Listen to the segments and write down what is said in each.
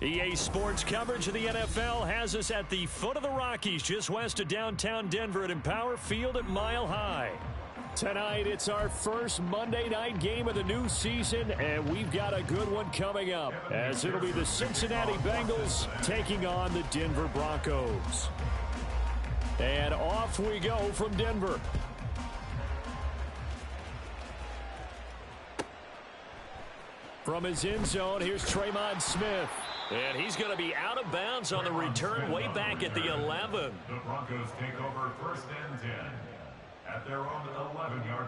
EA Sports coverage of the NFL has us at the foot of the Rockies, just west of downtown Denver at Empower Field at Mile High. Tonight, it's our first Monday night game of the new season, and we've got a good one coming up, as it'll be the Cincinnati Bengals taking on the Denver Broncos. And off we go from Denver. From his end zone, here's Tremont Smith. And he's going to be out of bounds on the return way back at the 11. The Broncos take over 1st and 10 at their own 11-yard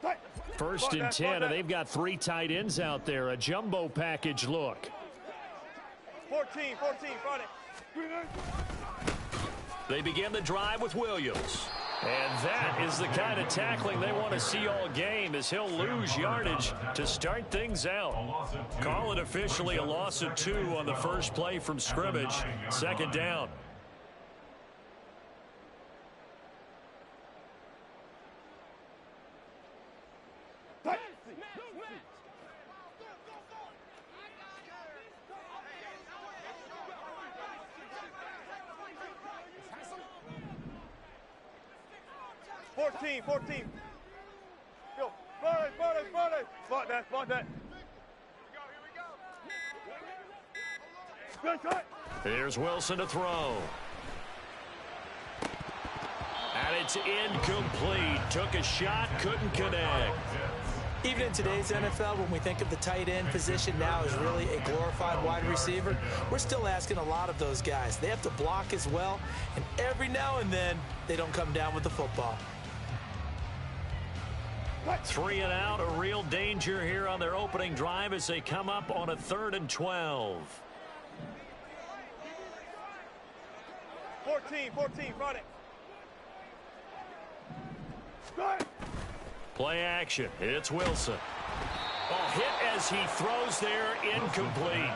line. 1st and 10, and they've got 3 tight ends out there. A jumbo package look. 14, front it. They begin the drive with Williams. And that is the kind of tackling they want to see all game, as he'll lose yardage to start things out. Call it officially a loss of 2 on the first play from scrimmage. 2nd down. Fourteen. Yo, spot that. Here's Wilson to throw. And it's incomplete. Took a shot, couldn't connect. Even in today's NFL, when we think of the tight end position now as really a glorified wide receiver, we're still asking a lot of those guys. They have to block as well, and every now and then, they don't come down with the football. 3 and out, a real danger here on their opening drive as they come up on a 3rd and 12. 14, front it. Play action. It's Wilson. Oh, hit as he throws there, incomplete.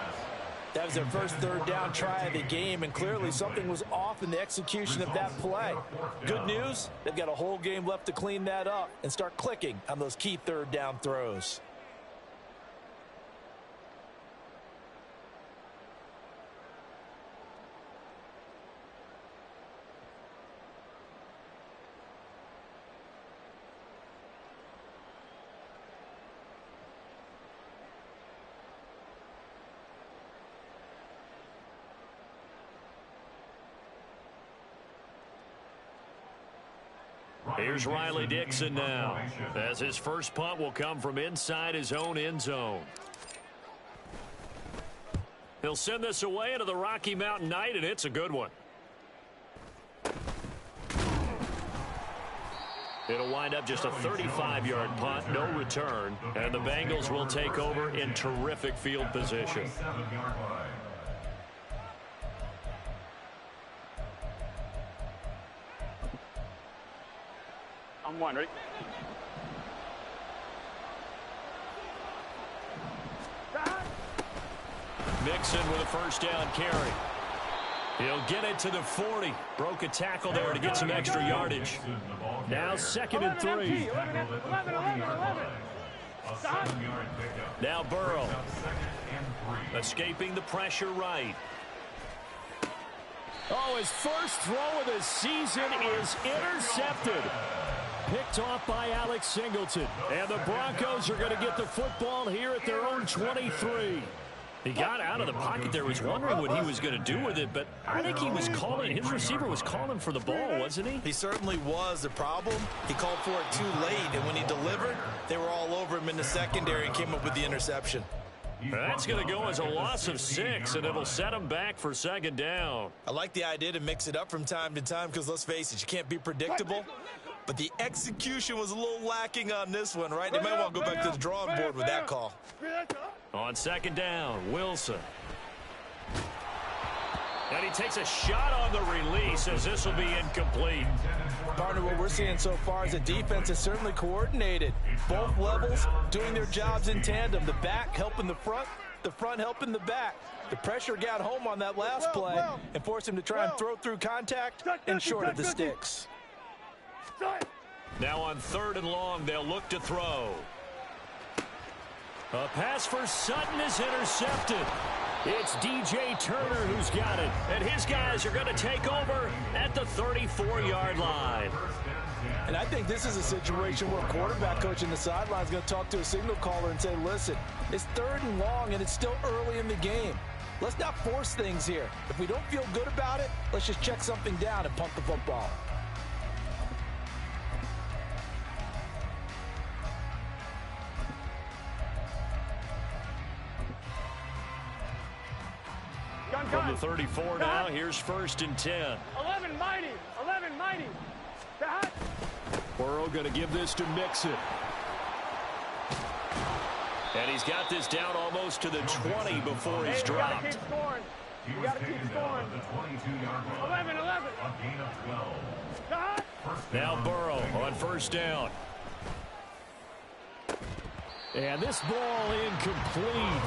That was their first 3rd down try of the game, and clearly something was off in the execution of that play. Good news, they've got a whole game left to clean that up and start clicking on those key 3rd down throws. Here's Riley Dixon now, as his first punt will come from inside his own end zone. He'll send this away into the Rocky Mountain night, and it's a good one. It'll wind up just a 35-yard punt, no return, and the Bengals will take over in terrific field position. I'm one, ready? Mixon with a first down carry. He'll get it to the 40. Broke a tackle there to get some extra yardage. Now 2nd and 3. 11. Now Burrow. Escaping the pressure right. Oh, his first throw of the season is intercepted. Picked off by Alex Singleton. And the Broncos are going to get the football here at their own 23. He got out of the pocket there, was wondering what he was going to do with it, but I think he was calling, his receiver was calling for the ball, wasn't he? He certainly was. The problem, he called for it too late, and when he delivered, they were all over him in the secondary and came up with the interception. That's going to go as a loss of 6, and it'll set him back for 2nd down. I like the idea to mix it up from time to time because, let's face it, you can't be predictable. But the execution was a little lacking on this one, right? They might want to go back to the drawing board with that call. On 2nd down, Wilson. And he takes a shot on the release as this will be incomplete. Partner, what we're seeing so far is the defense is certainly coordinated. Both levels doing their jobs in tandem. The back helping the front helping the back. The pressure got home on that last play and forced him to try and throw through contact and short of the sticks. Now on 3rd and long, they'll look to throw. A pass for Sutton is intercepted. It's DJ Turner who's got it, and his guys are going to take over at the 34-yard line. And I think this is a situation where quarterback coach in the sideline is going to talk to a signal caller and say, listen, it's 3rd and long, and it's still early in the game. Let's not force things here. If we don't feel good about it, let's just check something down and punt the football. From the 34 now, here's 1st and 10. 11 mighty. 11 mighty. Burrow going to give this to Mixon. And he's got this down almost to the 20 before he's dropped. Keep scoring. You got to keep scoring. 11. Now Burrow on 1st down. And this ball incomplete.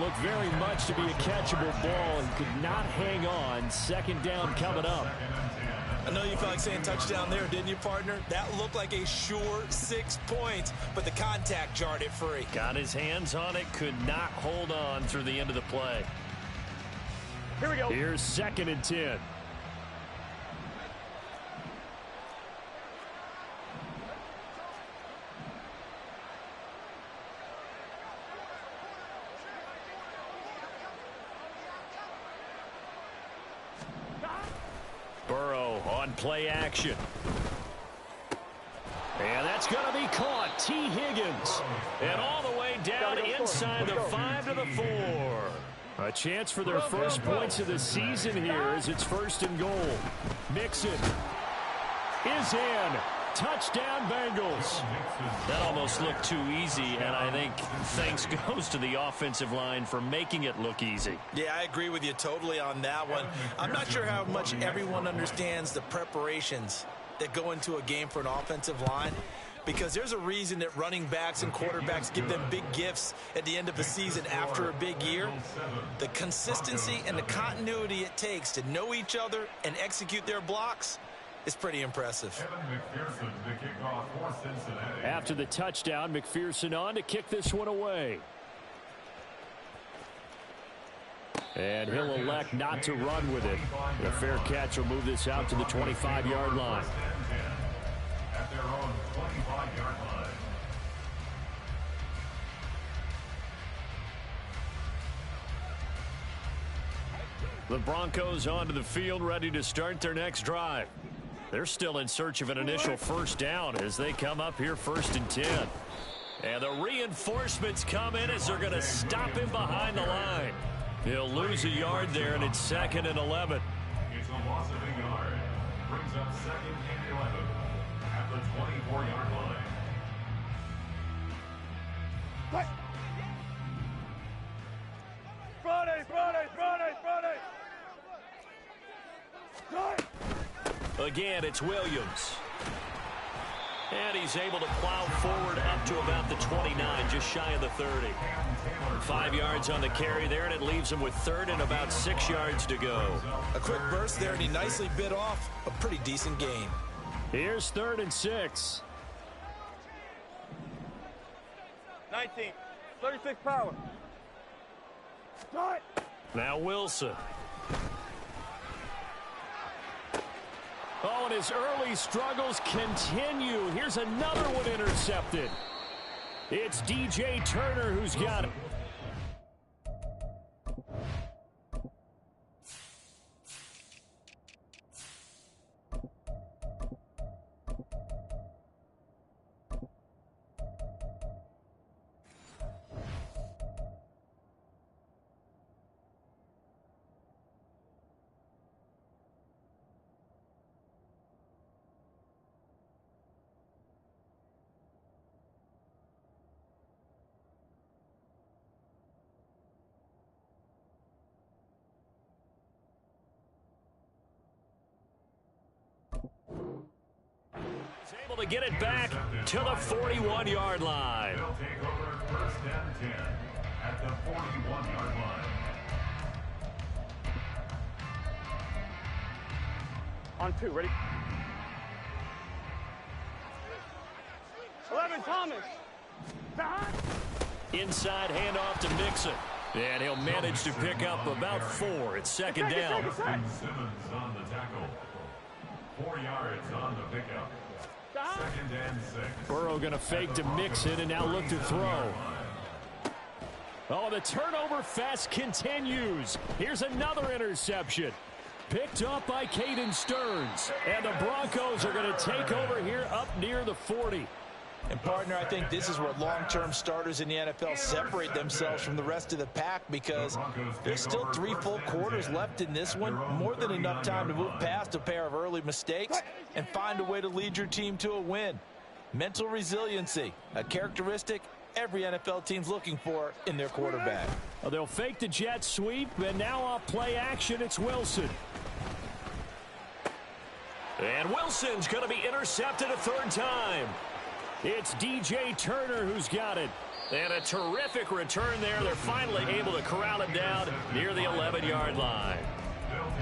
Looked very much to be a catchable ball and could not hang on. 2nd down coming up. I know you felt like saying touchdown there, didn't you, partner? That looked like a sure 6 points, but the contact jarred it free. Got his hands on it, could not hold on through the end of the play. Here we go. Here's 2nd and 10. Burrow on play action. And that's going to be caught. T. Higgins. And all the way down inside the 5 to the 4. A chance for their first points of the season here as it's 1st and goal. Mixon is in. Touchdown, Bengals. That almost looked too easy, and I think thanks goes to the offensive line for making it look easy. Yeah, I agree with you totally on that one. I'm not sure how much everyone understands the preparations that go into a game for an offensive line, because there's a reason that running backs and quarterbacks give them big gifts at the end of the season after a big year. The consistency and the continuity it takes to know each other and execute their blocks is pretty impressive. After the touchdown, McPherson on to kick this one away. And he'll elect not to run with it. A fair catch will move this out to the 25-yard line. At their own 25-yard line. The Broncos onto the field, ready to start their next drive. They're still in search of an initial 1st down as they come up here 1st and 10. And the reinforcements come in as they're going to stop him behind the line. He'll lose a yard there, and it's 2nd and 11. It's a loss of a yard. Brings up 2nd and 11 at the 24-yard line. Again, it's Williams. And he's able to plow forward up to about the 29, just shy of the 30. 5 yards on the carry there, and it leaves him with 3rd and about 6 yards to go. A quick burst there, and he nicely bit off a pretty decent gain. Here's 3rd and 6. 19. 36 power. Start. Now Wilson. Oh, and his early struggles continue. Here's another one intercepted. It's DJ Turner who's got it. Able to get it back to the 41-yard line. They'll take over 1st and 10 at the 41-yard line. On 2, ready? 11, Thomas. Inside handoff to Mixon. And he'll manage to pick up about 4. It's second down. Simmons on the tackle. 4 yards on the pickup. Second and 6. Burrow going to fake to Mixon and now look to throw. Oh, the turnover fest continues. Here's another interception. Picked up by Caden Stearns. And the Broncos are going to take over here up near the 40. And, partner, I think this is where long-term starters in the NFL separate themselves from the rest of the pack, because there's still 3 full quarters left in this one. More than enough time to move past a pair of early mistakes and find a way to lead your team to a win. Mental resiliency, a characteristic every NFL team's looking for in their quarterback. Well, they'll fake the jet sweep, and now off play action, it's Wilson. And Wilson's going to be intercepted a 3rd time. It's DJ Turner who's got it. And a terrific return there. They're finally able to corral him down near the 11-yard line.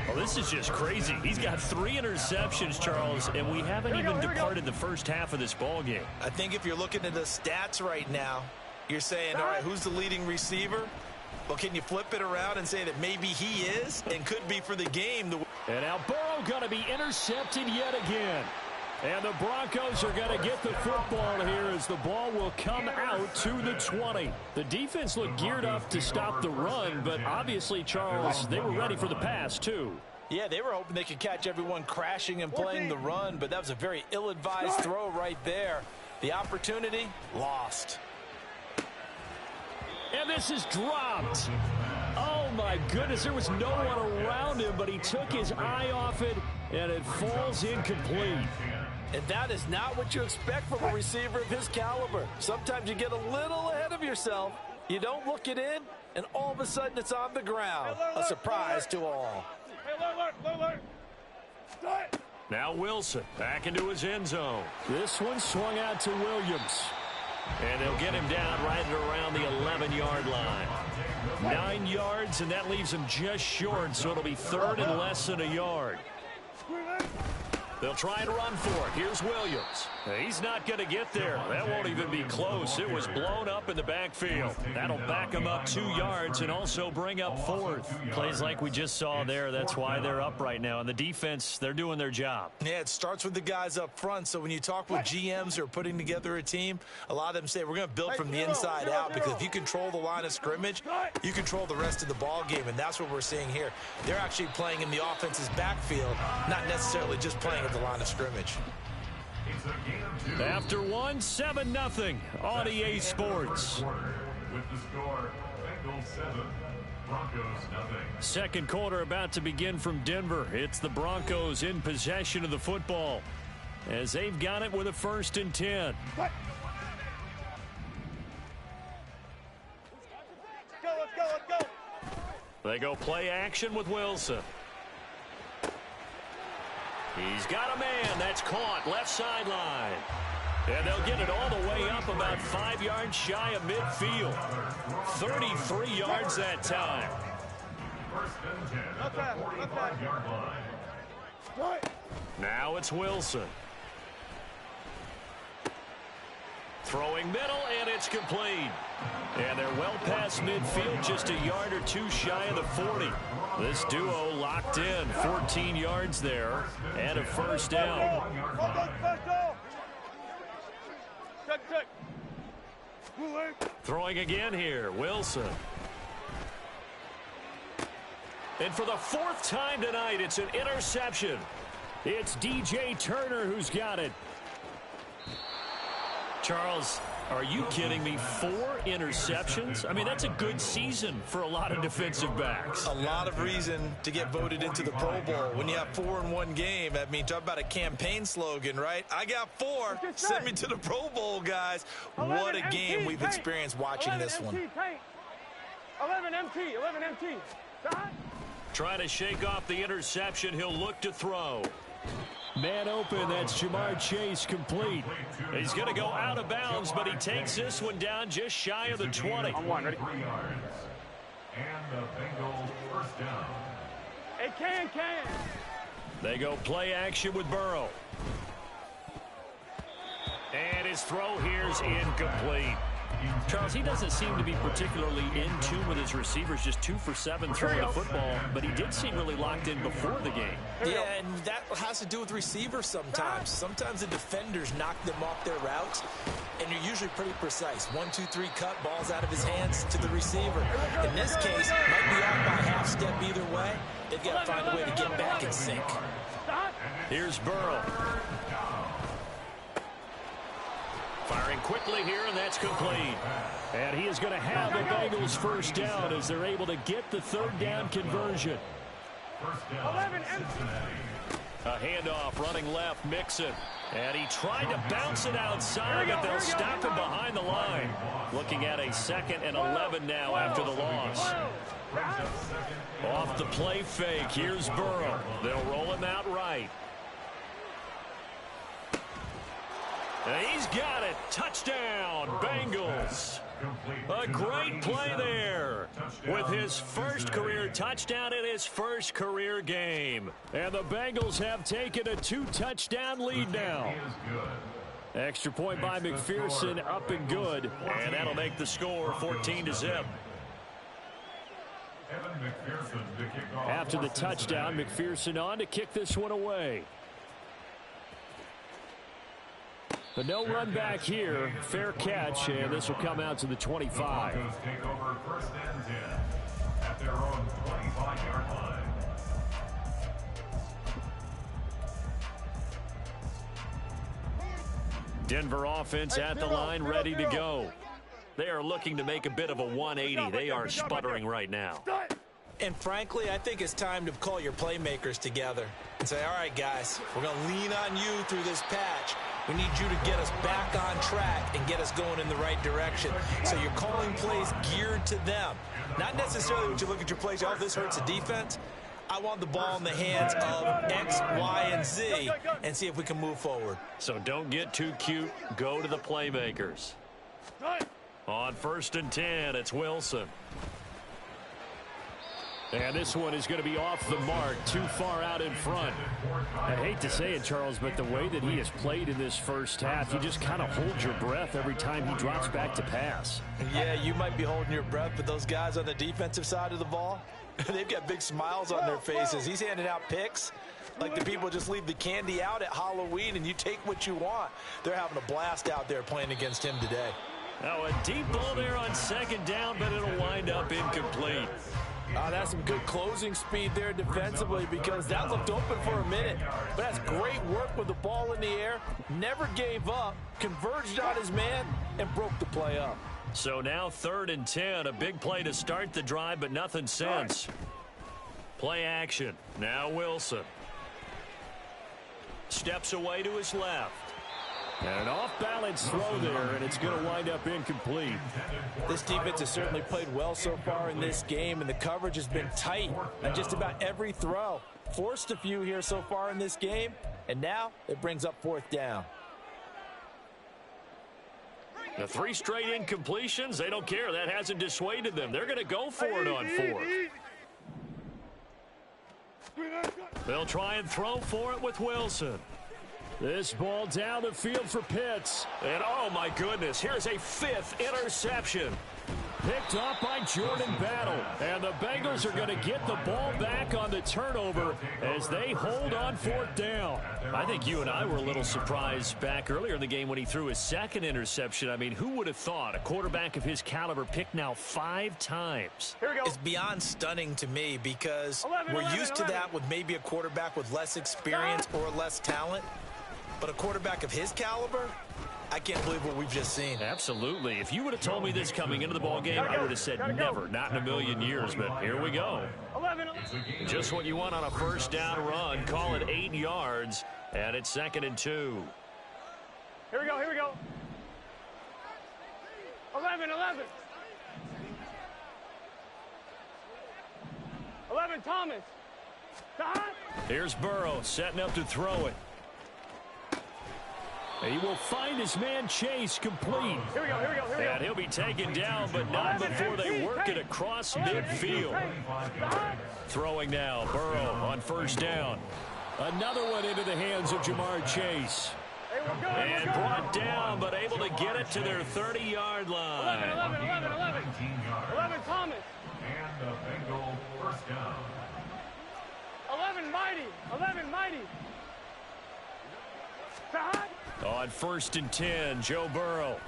Well, this is just crazy. He's got 3 interceptions, Charles, and we haven't even departed the first half of this ball game. I think if you're looking at the stats right now, you're saying, all right, who's the leading receiver? Well, can you flip it around and say that maybe he is and could be for the game? And now Burrow going to be intercepted yet again. And the Broncos are going to get the football here as the ball will come out to the 20. The defense looked geared up to stop the run, but obviously, Charles, they were ready for the pass, too. Yeah, they were hoping they could catch everyone crashing and playing the run, but that was a very ill-advised throw right there. The opportunity, lost. And this is dropped. Oh, my goodness, there was no one around him, but he took his eye off it, and it falls incomplete. And that is not what you expect from a receiver of his caliber. Sometimes you get a little ahead of yourself, you don't look it in, and all of a sudden it's on the ground. A surprise to all. Now Wilson back into his end zone. This one swung out to Williams. And they'll get him down right at around the 11-yard line. 9 yards, and that leaves him just short, so it'll be 3rd and less than a yard. They'll try and run for it. Here's Williams. He's not going to get there. That won't even be close. It was blown up in the backfield. That'll back him up 2 yards and also bring up 4th. Plays like we just saw there. That's why they're up right now. And the defense, they're doing their job. Yeah, it starts with the guys up front. So when you talk with GMs who are putting together a team, a lot of them say we're going to build from the inside out, because if you control the line of scrimmage, you control the rest of the ball game. And that's what we're seeing here. They're actually playing in the offense's backfield, not necessarily just playing at the line of scrimmage. After 1, 7-0 on EA Sports. With the score, Bengals 7, Broncos 0. Second quarter about to begin from Denver. It's the Broncos in possession of the football as they've got it with a 1st and 10. Let's go. They go play action with Wilson. He's got a man. That's caught left sideline. And they'll get it all the way up about 5 yards shy of midfield. 33 yards that time. First and 10 at the 45-yard line. Now it's Wilson. Throwing middle, and it's complete. And they're well past midfield, just a yard or 2 shy of the 40. This duo locked in, 14 yards there, and a 1st down. Throwing again here, Wilson. And for the 4th time tonight, it's an interception. It's DJ Turner who's got it. Charles, are you kidding me? 4 interceptions? I mean, that's a good season for a lot of defensive backs. A lot of reason to get voted into the Pro Bowl. When you have 4 in one game, I mean, talk about a campaign slogan, right? I got 4. Send me to the Pro Bowl, guys. What a game we've experienced watching this one. 11 MT. Trying to shake off the interception. He'll look to throw. Man open, that's Jamar Chase, complete. He's going to go out of bounds, but he takes this one down just shy of the 20. On 1, ready? 3 yards. And the Bengals 1st down. Hey, can. They go play action with Burrow. And his throw here's incomplete. Charles, he doesn't seem to be particularly in tune with his receivers, just 2 for 7 throwing the football, but he did seem really locked in before the game. Yeah, and that has to do with receivers sometimes. Sometimes the defenders knock them off their routes, and you're usually pretty precise. 1, 2, 3 cut, balls out of his hands to the receiver. In this case, might be off by a half step either way. They've got to find a way to get back in sync. Here's Burrow. Firing quickly here, and that's complete. And he is going to have the Bengals first down as they're able to get the third down conversion. First down, Cincinnati. A handoff running left, Mixon. And he tried to bounce it outside, but they'll stop him behind the line. Looking at a 2nd and 11 now after the loss. Off the play fake, here's Burrow. They'll roll him out right. And he's got it. Touchdown, Bengals. A great play there with his first career touchdown in his first career game. And the Bengals have taken a 2-touchdown lead now. Extra point by McPherson, up and good. And that'll make the score 14-0. After the touchdown, McPherson on to kick this one away. But no run back here. Fair catch, and this will come out to the 25. The Broncos take over 1st and 10 at their own 25-yard line. Denver offense at the line, ready to go. They are looking to make a bit of a 180. They are sputtering right now. And frankly, I think it's time to call your playmakers together and say, all right, guys, we're going to lean on you through this patch. We need you to get us back on track and get us going in the right direction. So you're calling plays geared to them. Not necessarily when you look at your plays, oh, this hurts the defense. I want the ball in the hands of X, Y, and Z and see if we can move forward. So don't get too cute. Go to the playmakers. On 1st and 10, it's Wilson. And this one is going to be off the mark, too far out in front. I hate to say it, Charles, but the way that he has played in this first half, you just kind of hold your breath every time he drops back to pass. Yeah, you might be holding your breath, but those guys on the defensive side of the ball, they've got big smiles on their faces. He's handing out picks like the people just leave the candy out at Halloween and you take what you want. They're having a blast out there playing against him today. Now a deep ball there on 2nd down, but it'll wind up incomplete. That's some good closing speed there defensively because that looked open for a minute. But that's great work with the ball in the air. Never gave up, converged on his man, and broke the play up. So now 3rd and 10, a big play to start the drive, but nothing since. Play action. Now Wilson. Steps away to his left. And an off-balance throw there, and it's going to wind up incomplete. This defense has certainly played well so far in this game, and the coverage has been tight on just about every throw. Forced a few here so far in this game, and now it brings up 4th down. The 3 straight incompletions, they don't care. That hasn't dissuaded them. They're going to go for it on 4th. They'll try and throw for it with Wilson. This ball down the field for Pitts. And oh my goodness, here's a 5th interception. Picked off by Jordan Battle. And the Bengals are going to get the ball back on the turnover as they hold on 4th down. I think you and I were a little surprised back earlier in the game when he threw his 2nd interception. I mean, who would have thought a quarterback of his caliber picked now 5 times? Here we go. It's beyond stunning to me because we're used to that with maybe a quarterback with less experience or less talent. But a quarterback of his caliber, I can't believe what we've just seen. Absolutely. If you would have told me this coming into the ball game, I would have said never, not in a million years. But here we go. Just what you want on a 1st down run. Call it 8 yards, and it's 2nd and 2. Here we go, here we go. 11. 11, Thomas. Here's Burrow setting up to throw it. He will find his man Chase complete. Here we go. And he'll be taken down, but not before they work it across midfield. Throwing now, Burrow on 1st down. Another one into the hands of Jamar Chase. And brought down, but able to get it to their 30-yard line. 11, Thomas. And the Bengal first down. 11, Mighty. On 1st and 10, Joe Burrow.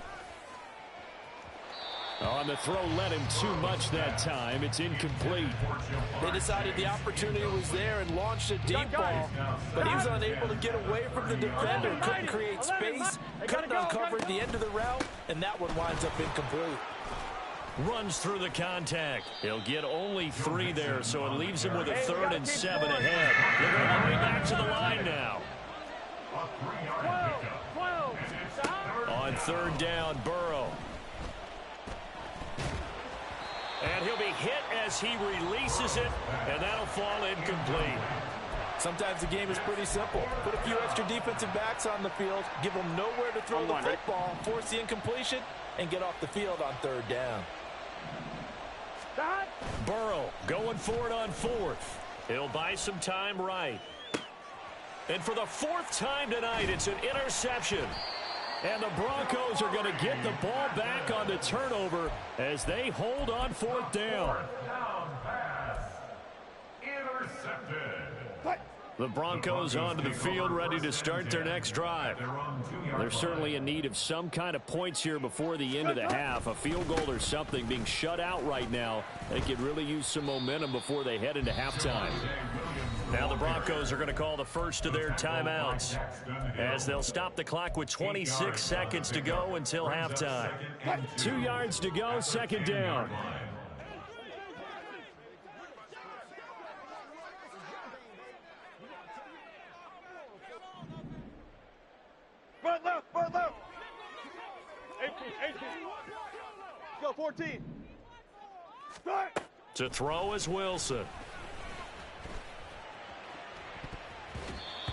On the throw, led him too much that time. It's incomplete. They decided the opportunity was there and launched a deep ball, but he was unable to get away from the defender. Couldn't create space, couldn't uncover the end of the route, and that one winds up incomplete. Runs through the contact. He'll get only 3 there, so it leaves him with a 3rd and 7 ahead. They're going all the way back to the line now. On 3rd down, Burrow. And he'll be hit as he releases it, and that'll fall incomplete. Sometimes the game is pretty simple. Put a few extra defensive backs on the field, give them nowhere to throw the football, force the incompletion, and get off the field on 3rd down. Burrow going for it on 4th. He'll buy some time right. And for the 4th time tonight, it's an interception. And the Broncos are going to get the ball back on the turnover as they hold on 4th down. Down pass. Intercepted. The Broncos onto the field, ready to start their next drive. They're certainly in need of some kind of points here before the end of the half. A field goal or something. Being shut out right now, they could really use some momentum before they head into halftime. Now the Broncos are going to call the first of their timeouts as they'll stop the clock with 26 seconds to go until halftime. 2 yards to go, 2nd down. Front left. 18. Go, 14. Start. To throw is Wilson.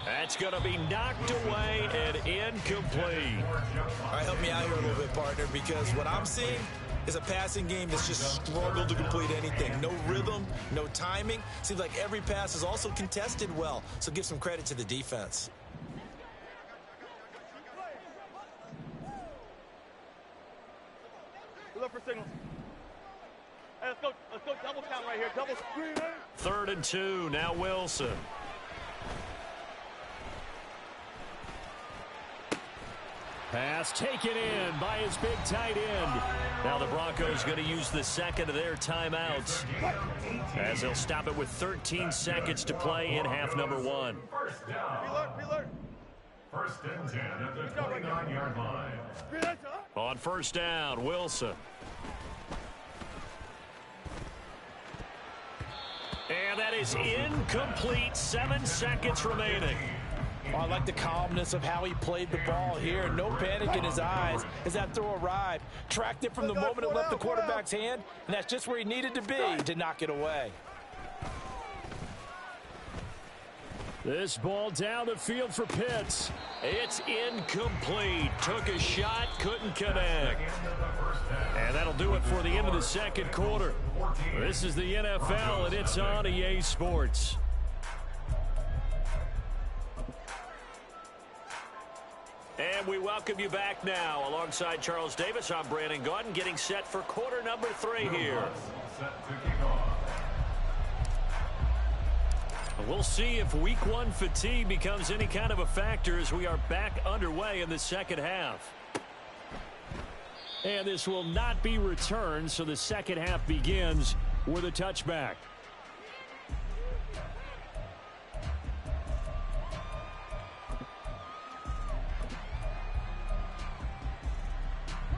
That's going to be knocked away and incomplete. All right, help me out here a little bit, partner, because what I'm seeing is a passing game that's just struggled to complete anything. No rhythm, no timing. Seems like every pass is also contested well, so give some credit to the defense. Look for signals. Hey, let's go double count right here. Double screen. 3rd and 2, now Wilson. Pass taken in by his big tight end. Now the Broncos going to use the 2nd of their timeouts as they'll stop it with 13 seconds to play in half number 1. First down. Alert. 1st and 10 at the 29-yard line. On 1st down, Wilson. And that is incomplete. 7 seconds remaining. Oh, I like the calmness of how he played the ball here. No panic in his eyes as that throw arrived. Tracked it from the moment it left the quarterback's hand, and that's just where he needed to be to knock it away. This ball down the field for Pitts. It's incomplete. Took a shot, couldn't connect. And that'll do it for the end of the 2nd quarter. This is the NFL, and it's on EA Sports. And we welcome you back now. Alongside Charles Davis, I'm Brandon Gaudin, getting set for quarter number 3 here. Set to kick off. We'll see if week 1 fatigue becomes any kind of a factor as we are back underway in the 2nd half. And this will not be returned, so the 2nd half begins with a touchback.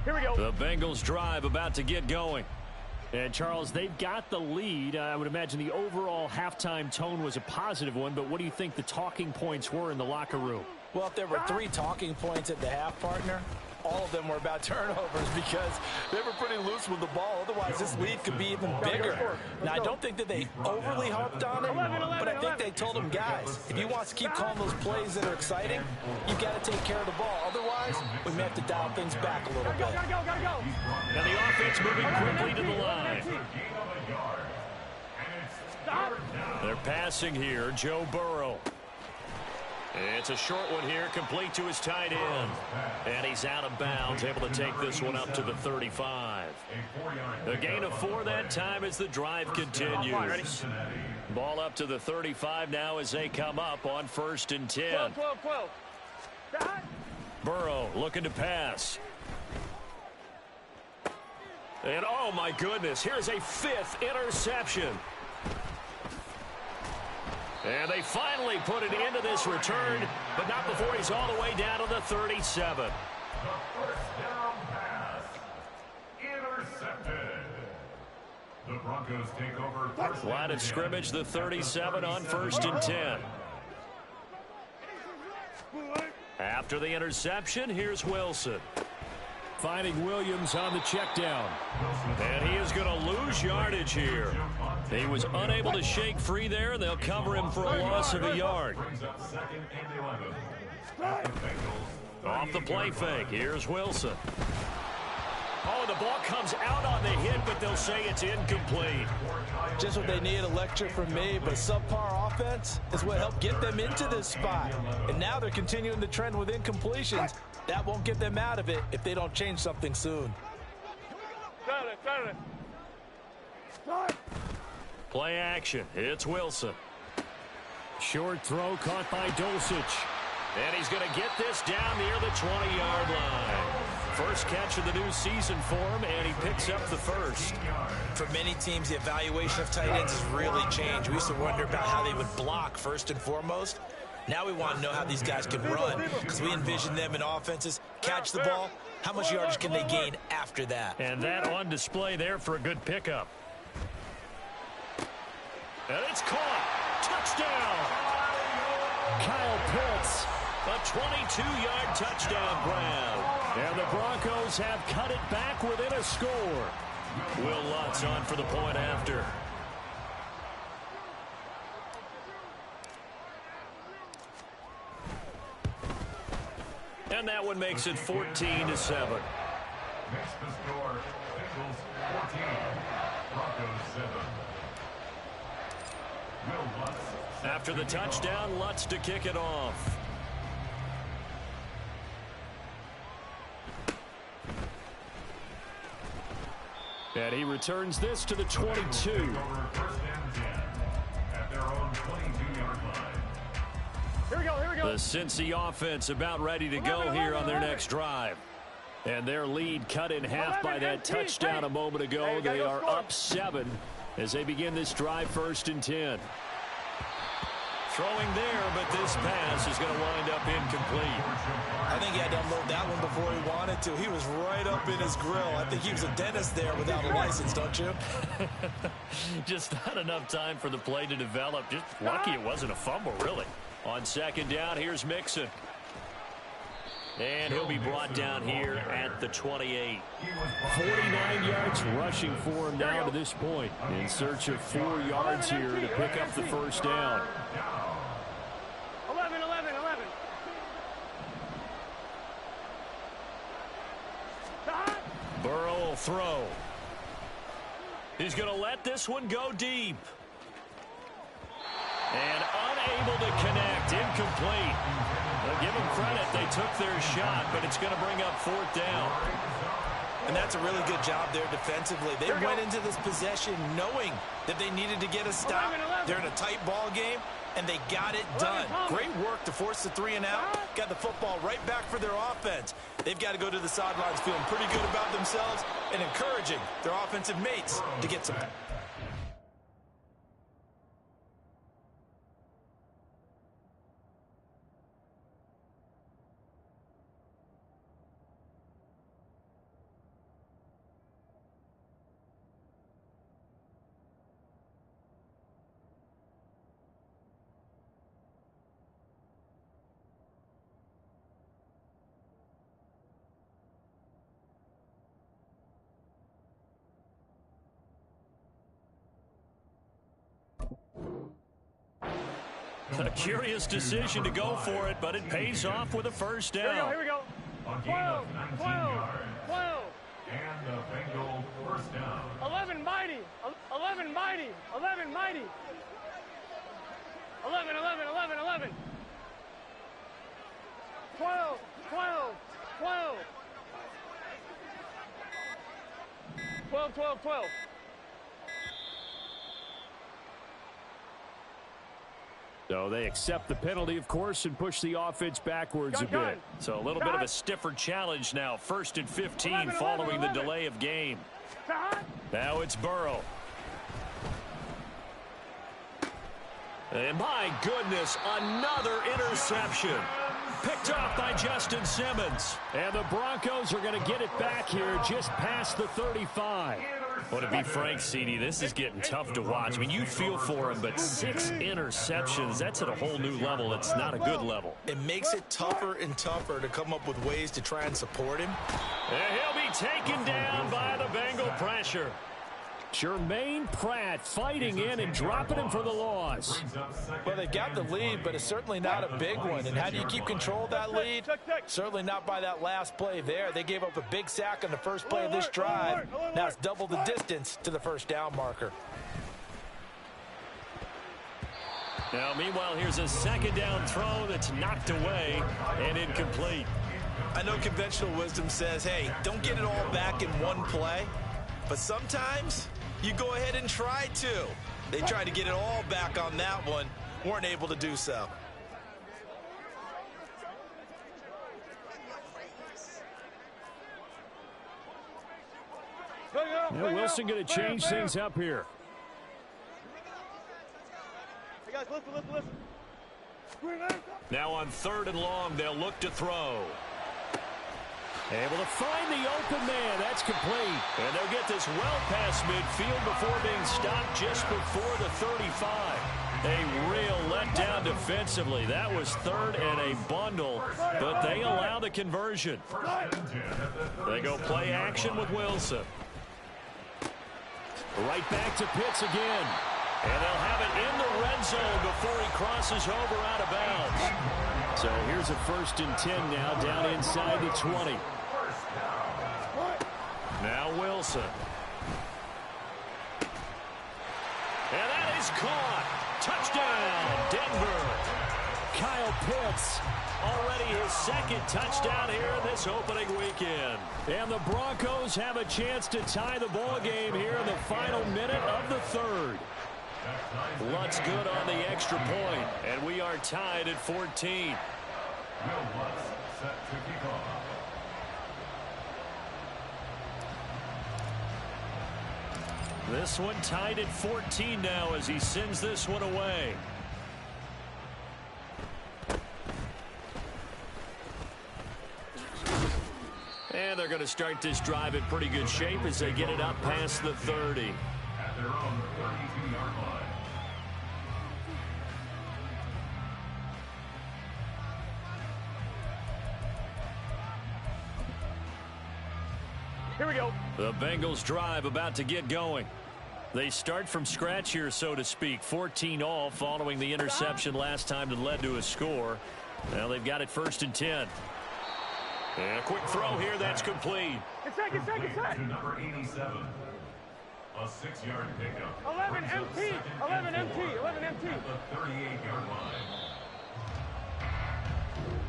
Here we go. The Bengals drive about to get going. And, Charles, they've got the lead. I would imagine the overall halftime tone was a positive one, but what do you think the talking points were in the locker room? Well, if there were 3 talking points at the half, partner, all of them were about turnovers because they were pretty loose with the ball. Otherwise, this lead could be even bigger. Now, I don't think that they overly harped on it, but I think they told them, guys, if you want to keep calling those plays that are exciting, you've got to take care of the ball. Otherwise, we may have to dial things back a little bit. Gotta go. Now the offense moving quickly to the line. Stop. They're passing here, Joe Burrow. It's a short one here, complete to his tight end. And he's out of bounds, able to take this one up to the 35. A gain of 4 that time as the drive continues. Ball up to the 35 now as they come up on 1st and 10. 12. Burrow looking to pass. And oh my goodness, here's a 5th interception. And they finally put it into this return, but not before he's all the way down to the 37. The first down pass. Intercepted. The Broncos take over first. Line of scrimmage, the 37 on 1st and 10. After the interception, here's Wilson. Finding Williams on the check down. And he is going to lose yardage here. He was unable to shake free there, and they'll cover him for a loss of a yard. Off the play fake, here's Wilson. Oh, the ball comes out on the hit, but they'll say it's incomplete. Just what they need, a lecture from me, but subpar offense is what helped get them into this spot. And now they're continuing the trend with incompletions. That won't get them out of it if they don't change something soon. Play action. It's Wilson. Short throw caught by Dulcich. And he's going to get this down near the 20-yard line. First catch of the new season for him, and he picks up the first. For many teams, the evaluation of tight ends has really changed. We used to wonder about how they would block first and foremost. Now we want to know how these guys can run, because we envision them in offenses. Catch the ball, how much yardage can they gain after that? And that on display there for a good pickup. And it's caught. Touchdown. Kyle Pitts, a 22-yard touchdown grab. And the Broncos have cut it back within a score. Will Lutz on for the point after. And that one makes it 14-7. Makes the score. Bengals 14. Broncos 7. Will Lutz. After the touchdown, Lutz to kick it off. And he returns this to the 22. First and 10 at their own 22-yard line. Here we go. The Cincy offense about ready to go here on their next drive. And their lead cut in half by that touchdown a moment ago. They are up 7 as they begin this drive 1st and 10. Throwing there, but this pass is going to wind up incomplete. I think he had to unload that one before he wanted to. He was right up in his grill. I think he was a dentist there without a license, don't you? Just not enough time for the play to develop. Just lucky it wasn't a fumble, really. On 2nd down, here's Mixon. And he'll be brought down here at the 28. 49 yards rushing for him now to this point. In search of 4 yards here to pick up the first down. 11. Burrow will throw. He's going to let this one go deep. And unable to connect, incomplete. Well, give them credit, they took their shot, but it's going to bring up 4th down. And that's a really good job there defensively. They went into this possession knowing that they needed to get a stop. They're in a tight ball game, and they got it done. Great work to force the 3 and out. Got the football right back for their offense. They've got to go to the sidelines feeling pretty good about themselves and encouraging their offensive mates to get some. A curious decision to go for it, but it pays off with a first down. Here we go. A gain of 19 yards. 12. And the Bengal first down. 11 mighty. 11 mighty. 11 mighty. 11. 12, 12, 12. So they accept the penalty, of course, and push the offense backwards a bit. So a little bit of a stiffer challenge now. 1st and 15 following the delay of game. Now it's Burrow. And my goodness, another interception. Picked off by Justin Simmons. And the Broncos are going to get it back here just past the 35. Well, to be frank, CD, this is getting tough to watch. I mean, you feel for him, but 6 interceptions, that's at a whole new level. It's not a good level. It makes it tougher and tougher to come up with ways to try and support him. And he'll be taken down by the Bengal pressure. Jermaine Pratt fighting in and dropping him for the loss. Well, they got the lead, but it's certainly not a big one. And how do you keep control of that lead? Certainly not by that last play there. They gave up a big sack on the first play of this drive. Now it's double the distance to the first down marker. Now, meanwhile, here's a 2nd down throw that's knocked away and incomplete. I know conventional wisdom says, hey, don't get it all back in one play. But sometimes you go ahead and try to. They tried to get it all back on that one, weren't able to do so. Now Wilson going to change things up here. Hey guys, listen. Now on 3rd and long, they'll look to throw. Able to find the open man. That's complete. And they'll get this well past midfield before being stopped just before the 35. A real letdown defensively. That was 3rd and a bundle, but they allow the conversion. They go play action with Wilson. Right back to Pitts again. And they'll have it in the red zone before he crosses over out of bounds. So here's a 1st and 10 now down inside the 20. Now Wilson. And that is caught. Touchdown, Denver. Kyle Pitts, already his 2nd touchdown here this opening weekend. And the Broncos have a chance to tie the ball game here in the final minute of the 3rd. Lutz good on the extra point, and we are tied at 14. Will Lutz set to kick off. This one tied at 14 now as he sends this one away. And they're going to start this drive in pretty good shape as they get it up past the 30. At their own 32-yard line. Here we go. The Bengals drive about to get going. They start from scratch here, so to speak. 14 all following the interception last time that led to a score. Now they've got it 1st and 10. And a quick throw here that's complete. It's second. To number 87. A 6-yard pickup. 11 MT. 11 MT. 11 MT. At the 38-yard line.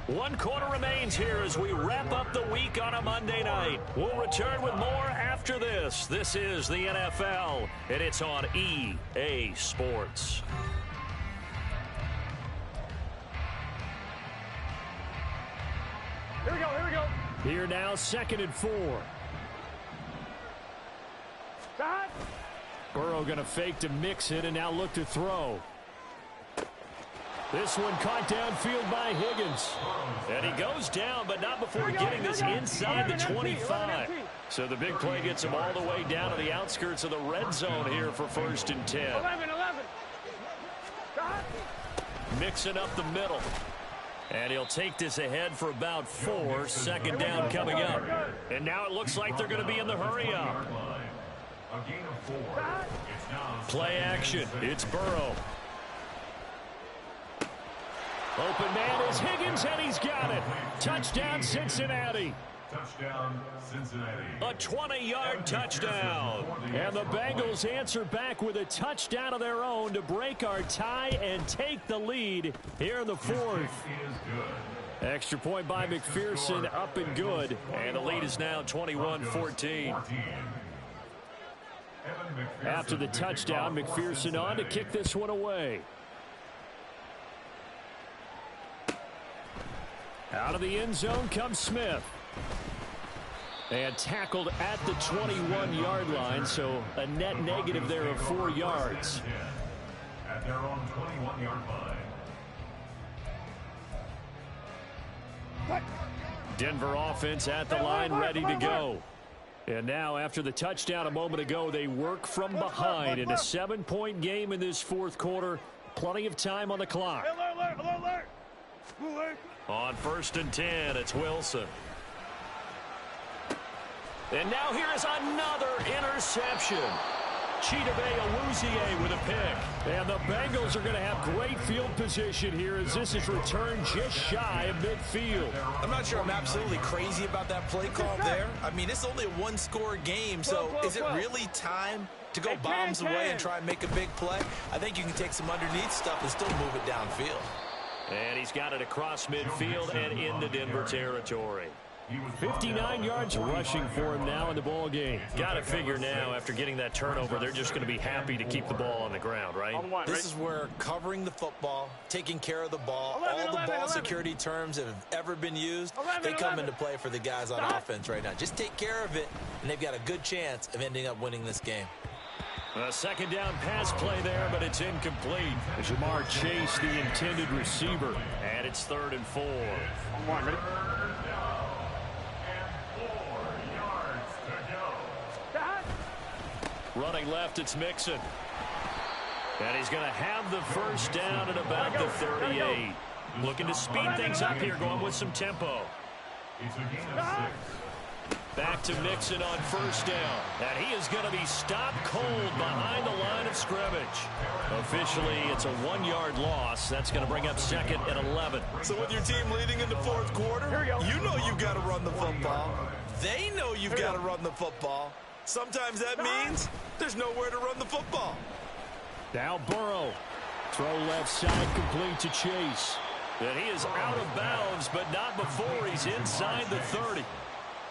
1 quarter remains here as we wrap up the week on a Monday night. We'll return with more after this. This is the NFL, and it's on EA Sports. Here we go. Here now, 2nd and 4. Stop. Burrow going to fake to mix it and now look to throw. This one caught downfield by Higgins. And he goes down, but not before getting this inside the 25. So the big play gets him all the way down to the outskirts of the red zone here for 1st and 10. 11. Mixing up the middle. And he'll take this ahead for about 4. 2nd down coming up. And now it looks like they're going to be in the hurry up. A gain of 4. It's now Play action. It's Burrow. Open man is Higgins, and he's got it. Touchdown, Cincinnati. touchdown, Cincinnati. A 20-yard touchdown. And the Bengals answer back with a touchdown of their own to break our tie and take the lead here in the fourth. Extra point by McPherson, up and good. And the lead is now 21-14. After the touchdown, McPherson on to kick this one away. Out of the end zone comes Smith. And tackled at the 21-yard line, so a net negative there of 4 yards. At their own 21-yard line. Denver offense at the line, ready to go. And now, after the touchdown a moment ago, they work from behind in a 7-point game in this fourth quarter. Plenty of time on the clock. On 1st and 10, it's Wilson. And now here is another interception. Chidobe Awuzie with a pick. And the Bengals are going to have great field position here as this is returned just shy of midfield. I'm not sure I'm absolutely crazy about that play call there. I mean, it's only a one-score game, so is it really time to go bombs away and try and make a big play? I think you can take some underneath stuff and still move it downfield. And he's got it across midfield and into Denver territory. 59 yards rushing for him now in the ball game. Got to figure now, after getting that turnover, they're just going to be happy to keep the ball on the ground, right? This is where covering the football, taking care of the ball, all the ball security terms that have ever been used, they come into play for the guys on offense right now. Just take care of it, and they've got a good chance of ending up winning this game. A second down pass play there, but it's incomplete. Jamar Chase, the intended receiver, and it's 3rd and 4. Running left, it's Mixon. And he's going to have the first down at about the 38. Looking to speed things up here, going with some tempo. Back to Mixon on 1st down. And he is going to be stopped cold behind the line of scrimmage. Officially, it's a 1-yard loss. That's going to bring up 2nd and 11. So with your team leading in the fourth quarter, you know you've got to run the football. They know you've got to run the football. Sometimes that means there's nowhere to run the football. Now Burrow. Throw left side complete to Chase. And he is out of bounds, but not before he's inside the 30.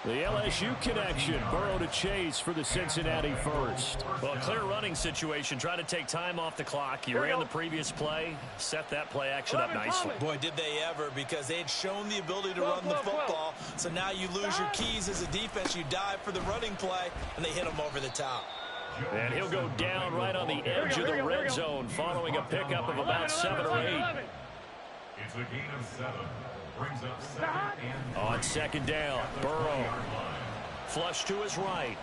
The LSU connection. Burrow to Chase for the Cincinnati first. Well, a clear running situation. Try to take time off the clock. You ran the previous play. Set that play action up nicely. Boy, did they ever, because they had shown the ability to run the football. So now you lose your keys as a defense. You dive for the running play, and they hit them over the top. And he'll go down right on the edge of the red zone following a pickup of about 7 or 8. It's a gain of 7. Brings up 2nd and 3. On 2nd down, Burrow. Flush to his right.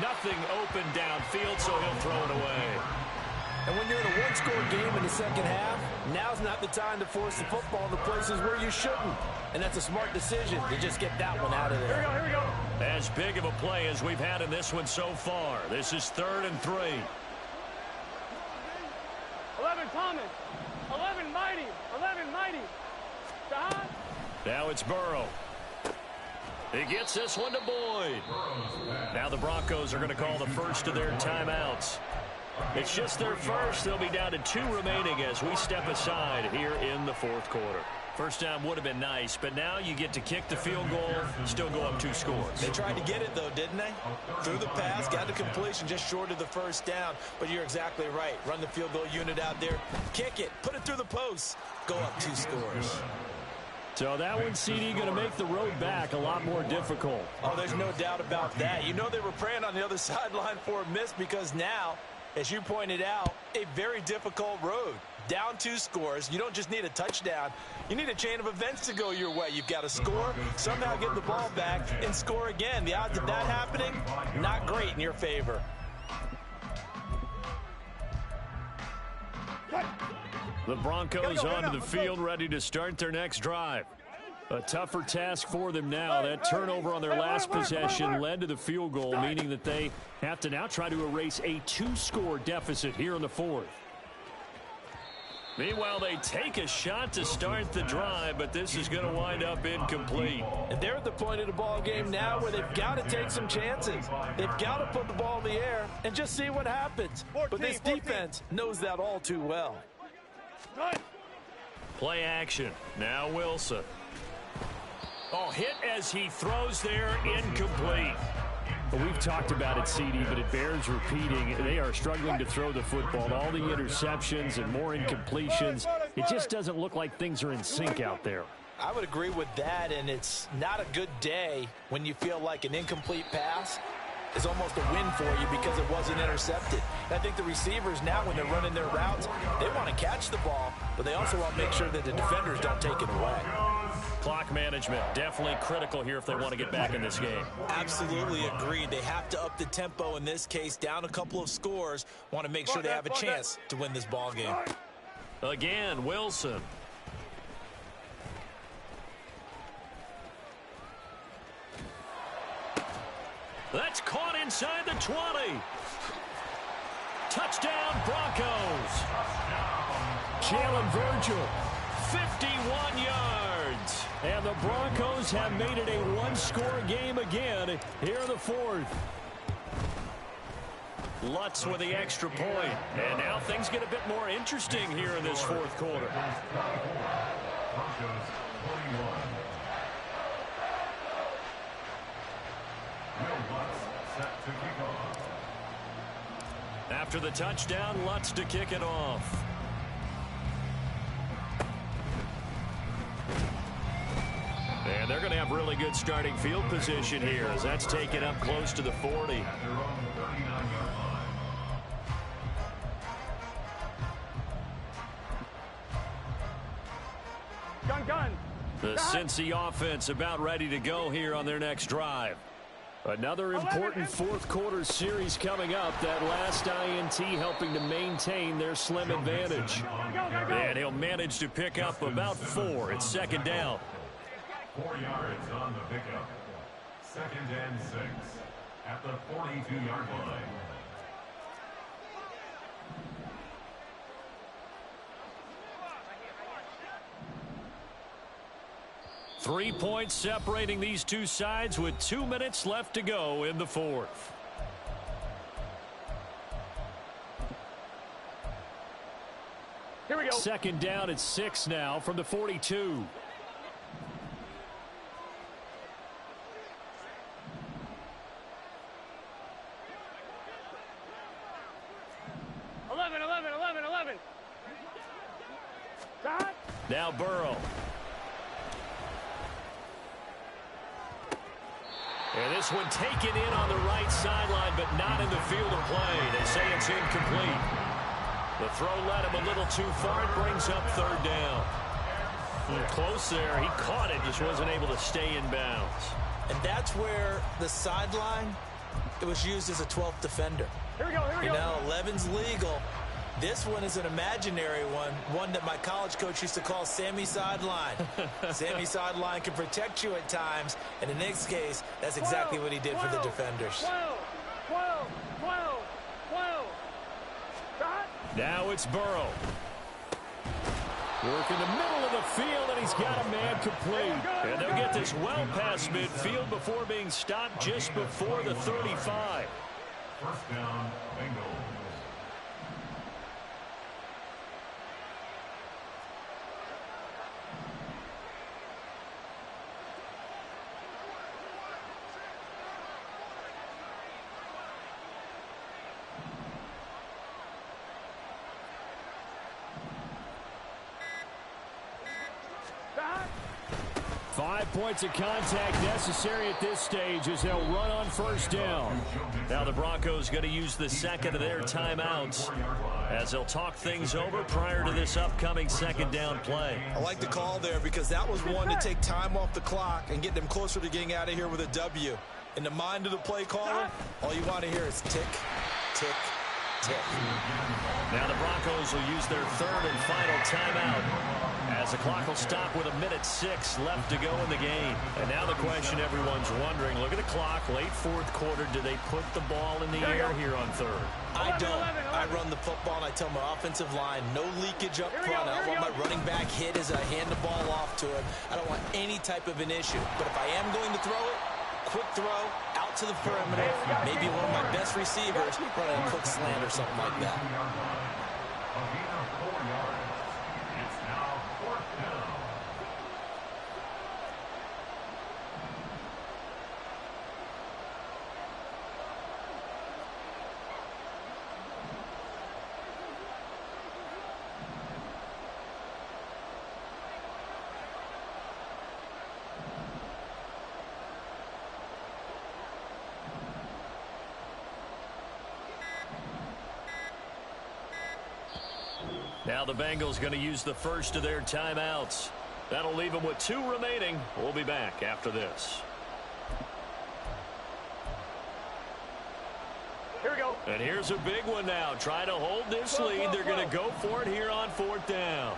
Nothing open downfield, so he'll throw it away. And when you're in a one-score game in the second half, now's not the time to force the football in the places where you shouldn't. And that's a smart decision to just get that one out of there. Here we go. As big of a play as we've had in this one so far. This is 3rd and 3. 11 Thomas. 11 Mighty. 11 Mighty. Don. Now it's Burrow. He gets this one to Boyd. Now the Broncos are going to call the first of their timeouts. It's just their first. They'll be down to 2 remaining as we step aside here in the fourth quarter. First down would have been nice, but now you get to kick the field goal, still go up 2 scores. They tried to get it, though, didn't they? Threw the pass, got the completion just short of the first down. But you're exactly right. Run the field goal unit out there. Kick it. Put it through the posts. Go up 2 scores. So that one, CD, going to make the road back a lot more difficult. Oh, there's no doubt about that. You know they were praying on the other sideline for a miss because now, as you pointed out, a very difficult road. Down 2 scores. You don't just need a touchdown. You need a chain of events to go your way. You've got to score, somehow get the ball back, and score again. The odds of that happening, not great in your favor. The Broncos onto the field, ready to start their next drive. A tougher task for them now. That turnover on their last possession led to the field goal, meaning that they have to now try to erase a 2-score deficit here in the fourth. Meanwhile, they take a shot to start the drive, but this is going to wind up incomplete. And they're at the point of the ball game now where they've got to take some chances. They've got to put the ball in the air and just see what happens. But this defense knows that all too well. Play action. Now Wilson. Oh, hit as he throws there, incomplete. We've talked about it, CD, but it bears repeating. They are struggling to throw the football. All the interceptions and more incompletions. It just doesn't look like things are in sync out there. I would agree with that, and it's not a good day when you feel like an incomplete pass is almost a win for you because it wasn't intercepted. And I think the receivers now, when they're running their routes, they want to catch the ball, but they also want to make sure that the defenders don't take it away. Clock management, definitely critical here if they want to get back in this game. Absolutely agreed. They have to up the tempo in this case, down a couple of scores, want to make sure they have a chance to win this ball game. Again, Wilson. That's caught inside the 20. Touchdown, Broncos. Jalen Virgil, 51 yards. And the Broncos have made it a one-score game again here in the fourth. Lutz with the extra point. And now things get a bit more interesting here in this fourth quarter. Broncos 21. Set to kick off. After the touchdown, Lutz to kick it off. And they're going to have really good starting field position here as that's taken up close to the 40. At their own 39-yard line. Gun. The Cincy offense about ready to go here on their next drive. Another important fourth quarter series coming up. That last INT helping to maintain their slim advantage. And he'll manage to pick up about 4. It's second down. 4 yards on the pickup. 2nd and 6 at the 42-yard line. Three points separating these two sides with 2 minutes left to go in the fourth. Here we go. Second down at 6 now from the 42. 11. Now Burrow. And this one taken in on the right sideline, but not in the field of play. They say it's incomplete. The throw led him a little too far. It brings up third down. Close there. He caught it, just wasn't able to stay in bounds. And that's where the sideline, it was used as a 12th defender. Here we go. You know, 11's legal. This one is an imaginary one that my college coach used to call Sammy Sideline. Sammy Sideline can protect you at times, and in this case, that's exactly what he did for the defenders. 12. Now it's Burrow. Work in the middle of the field, and he's got a man complete. And they'll get this well past midfield before being stopped just before the 35. First down, Bengals. Points of contact necessary at this stage as they'll run on first down. Now the Broncos going to use the second of their timeouts as they'll talk things over prior to this upcoming second down play. I like the call there because that was one to take time off the clock and get them closer to getting out of here with a W. In the mind of the play caller, all you want to hear is tick, tick, tick. Now the Broncos will use their third and final timeout as the clock will stop with 1:06 left to go in the game. And now the question everyone's wondering, look at the clock, late fourth quarter, do they put the ball in the air here on third? I don't. I run the football and I tell my offensive line, no leakage up front. I don't want my running back hit as I hand the ball off to him. I don't want any type of an issue. But if I am going to throw it, quick throw, out to the perimeter, maybe one of my best receivers running a quick slant or something like that. Now the Bengals going to use the first of their timeouts. That'll leave them with 2 remaining. We'll be back after this. Here we go. And here's a big one now. Trying to hold this lead. They're going to go for it here on 4th down.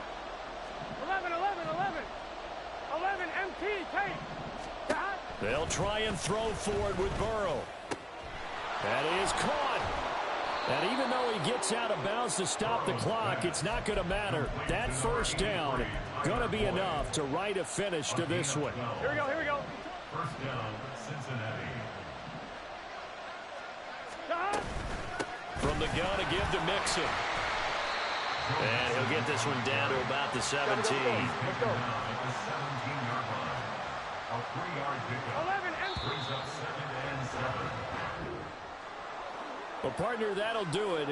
11, MT, take. They'll try and throw for it with Burrow. That is caught. And even though he gets out of bounds to stop the clock, it's not going to matter. That first down going to be enough to write a finish to this one. Here we go. First down, Cincinnati. From the gun again to Mixon. And he'll get this one down to about the 17. Let's go. At the 17-yard line. A 3-yard pickup. 11, MT. Brings up 2nd and 7. Well, partner, that'll do it.